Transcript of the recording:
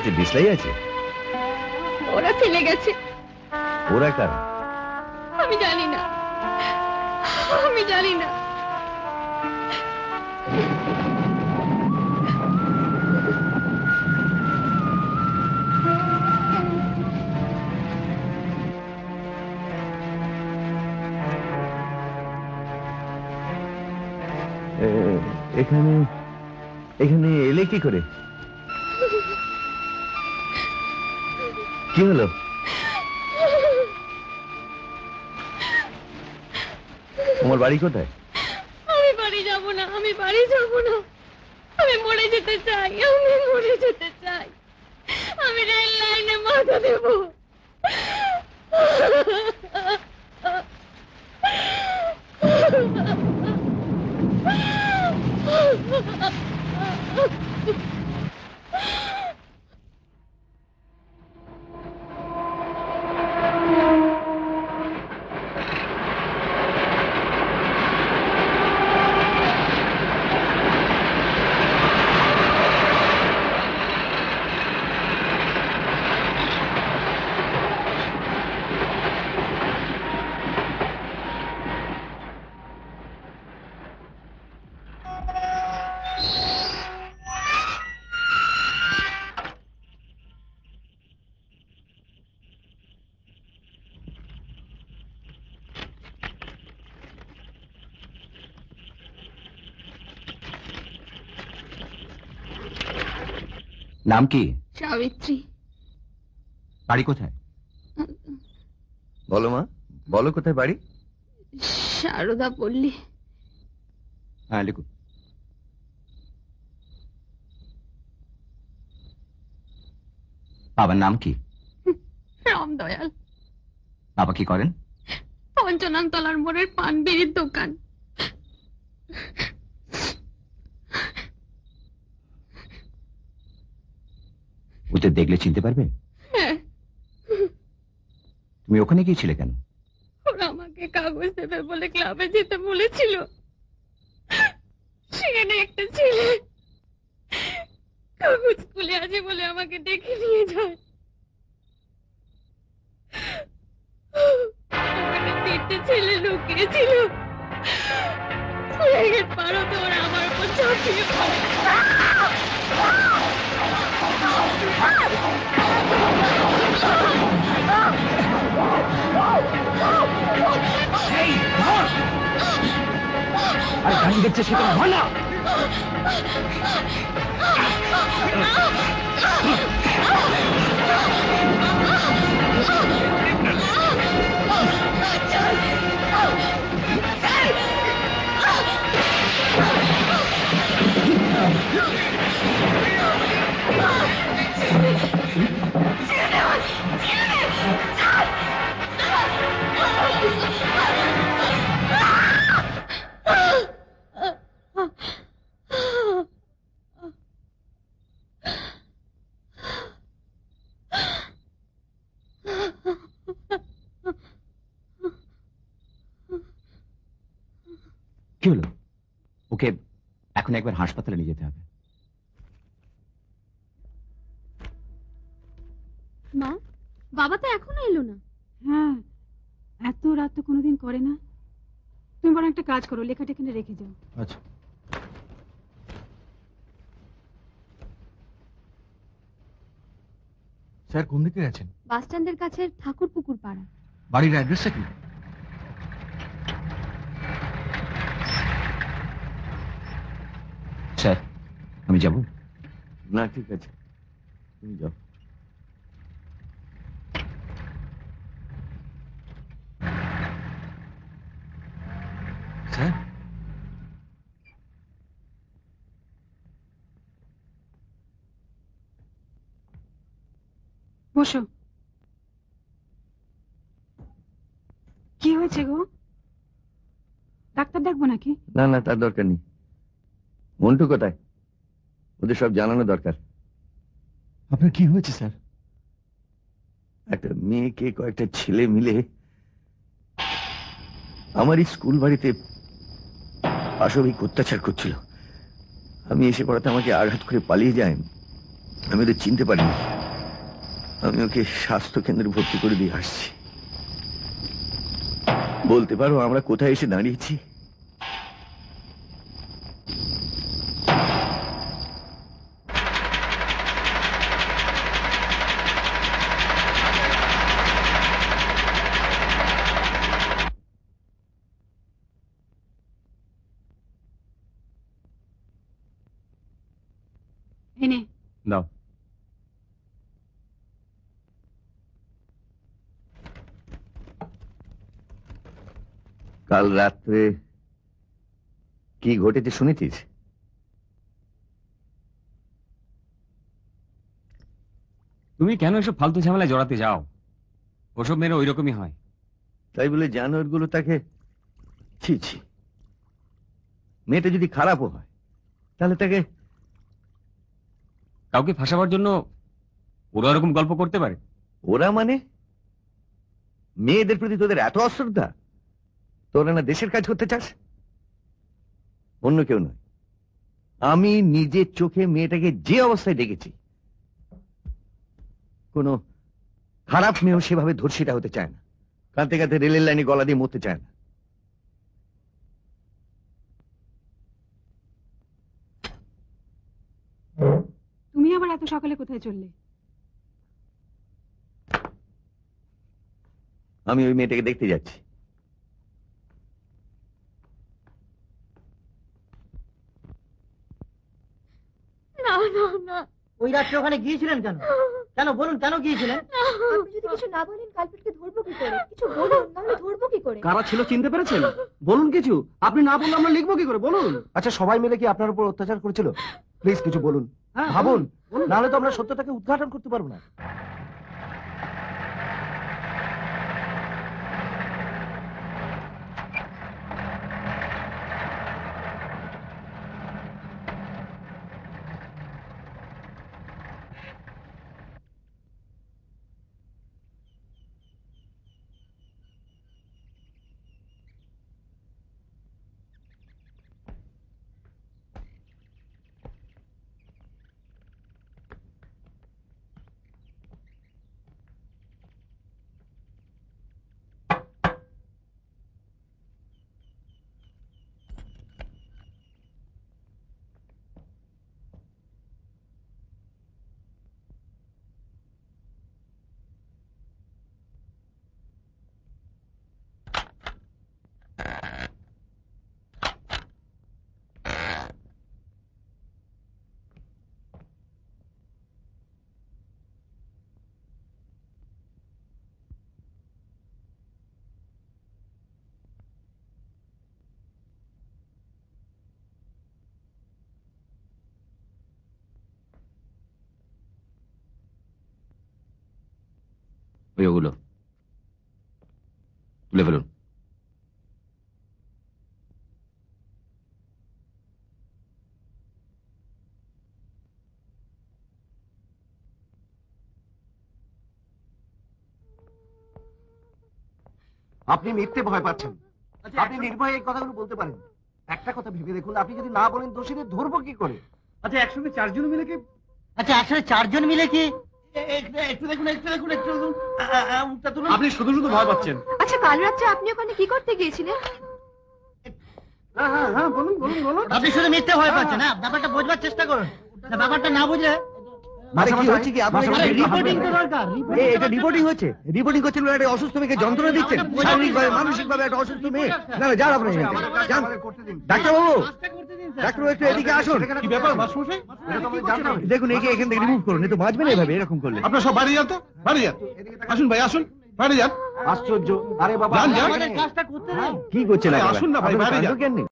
কাছে বিসলাই আছে? ওরা ফেলে গেছে। ওরা কারা? আমি জানি না, আমি জানি না। এখানে এখানে এলে কি করে? কি হলো? তোমার বাড়ি কোথায়? আমি বাড়ি যাব না, আমি বাড়ি যাব না। আমি মরে যেতে চাই, আমি মরে যেতে চাই। আমি রেল লাইনে মাথা দেব। নাম কি? সাবিত্রী। বাড়ি কোথায়? বলো মা, বলো কোথায় বাড়ি? সারদা পল্লী। হ্যাঁ লিখুন। বাবার নাম কি? রামদয়াল। বাবা কি করেন? পঞ্চনাম তলার মোড়ের পান বিড়ির দোকান। ওদের দেখলে চিনতে পারবে? হ্যাঁ। তুমি ওখানে গিয়েছিলে কেন? ওরা আমাকে কাগজ দেবে বলে ক্লাবে যেতে বলেছিল। সেখানে একটা ছেলে কাগজ খুলে আছে বলে আমাকে ডেকে নিয়ে যায়। ওখানে তিনটে ছেলে লুকিয়েছিল। পার হতে ওরা আমার উপর ঝাঁপিয়ে পড়ে। আর গাড়ি দেখছে সেখানে হয় না। কি হলো? ওকে এখন একবার হাসপাতালে নিয়ে যেতে হবে। মা, বাবা তো এখনো এলো না। হ্যাঁ, এত রাত তো কোনোদিন করে না। তুমি বরং একটা কাজ করো, লেখাটা এখানে রেখে যাও। আচ্ছা। স্যার কোন দিকে গেছেন? বাস স্ট্যান্ডের কাছে ঠাকুর পুকুর পাড়া। বাড়ির অ্যাড্রেসটা কি? স্যার আমি যাব? না ঠিক আছে, তুমি যাও। স্যার বসো। কি হয়েছে গো? ডাক্তার ডাকবো নাকি? না না, তার দরকার নেই। মন্টু কোথায়? ওদের সব জানানো দরকার। আপনার কি হয়েছে স্যার? একটা মেয়েকে কয়েকটা ছেলে মিলে আমার স্কুল বাড়িতে পাশবিক অত্যাচার করছিল। আমি এসে পড়াতে আমাকে আঘাত করে পালিয়ে যায়। আমি ওদের চিনতে পারিনি। আমি ওকে স্বাস্থ্য কেন্দ্রে ভর্তি করে দিয়ে আসছি। বলতে পারো আমরা কোথায় এসে দাঁড়িয়েছি? এনে দাও। কাল রাত্রে কি ঘটেছে শুনেছিস? তুমি কেন এসব ফালতু ঝামেলায় জড়াতে যাও? ওসব মেয়েরা ওই রকমই হয়। তাই বলে জানোয়ারগুলো তাকে ছি ছি। মেয়েটা যদি খারাপও হয় তাহলে তাকে কাউকে ফাঁসাবার জন্য ওরা ওরকম গল্প করতে পারে? ওরা মানে মেয়েদের প্রতি তোদের এত অশ্রদ্ধা? তোরা না দেশের কাজ করতে চাস? অন্য কেউ নয়, আমি নিজের চোখে মেয়েটাকে যে অবস্থায় দেখেছি। কোনো খারাপ মেয়েও সেভাবে ধর্ষিতা হতে চায় না, কাঁদতে কাঁদতে রেলের লাইনে গলা দিয়ে মরতে চায় না। তুমি আবার এত সকালে কোথায় চললে? আমি ওই মেয়েটাকে দেখতে যাচ্ছি। না না না, ওই রাত্রে ওখানে গিয়েছিলেন কেন? কেন বলুন, কেন গিয়েছিলেন? আপনি যদি কিছু না বলেন কালপিটকে ধরবো কি করে? কিছু বলুন, নাহলে ধরবো কি করে? কারা ছিল চিনতে পেরেছেন? বলুন কিছু। আপনি না বললে আমরা লিখবো কি করে? বলুন। আচ্ছা, সবাই মিলে কি আপনার উপর অত্যাচার করেছিল? প্লিজ কিছু বলুন, ভাবুন, নাহলে তো আমরা সত্যটাকে উদ্ঘাটন করতে পারবো না। ওই ওগুলো তুলে ফেলুন। আপনি মিথ্যে ভয় পাচ্ছেন। আপনি নির্ভয়ে এই কথাগুলো বলতে পারেন। একটা কথা ভেবে দেখুন, আপনি যদি না বলেন দোষীদের ধরবো কি করে? আচ্ছা, একসঙ্গে চারজন মিলে কি? আচ্ছা, একসাথে চারজন মিলে কি? একটু দেখুন, একটু দেখুন, একটু দেখুন। আপনি শুধু শুধু ভয় পাচ্ছেন। আচ্ছা, কাল রাত্রে আপনি ওখানে কি করতে গিয়েছিলেন? হ্যাঁ, বলুন বলুন বলুন। আপনি শুধু মিথ্যে ভয় পাচ্ছেন। না, ব্যাপারটা বোঝবার চেষ্টা করুন। ব্যাপারটা না বুঝলে মানে কি হচ্ছে কি? আপনার রিপোর্টিং তো দরকার। এটা রিপোর্টিং হচ্ছে? রিপোর্টিং করছেন বলে একটা অসুস্থ মেয়েকে যন্ত্রণা দিচ্ছেন? শারীরিকভাবে মানসিকভাবে একটা অসুস্থ মেয়ে। না না, যান আপনি যান। ডাক্তারবাবু, ডাক্তারবাবু একটু এদিকে আসুন। কি ব্যাপার মাসমশাই? দেখুন, একে এখান থেকে রিমুভ করুন। এ তো বাঁচবে না এভাবে, এরকম করলে। আপনার সব বাড়ি যান তো, বাড়ি যান। আসুন ভাই, আসুন, বাড়ি যান। আশ্চর্য। আরে বাবা, যান, যান। আমাদের কাজটা করতে দাও। কি করছেন? আসুন না ভাই, বাড়ি যান। কেন নেই?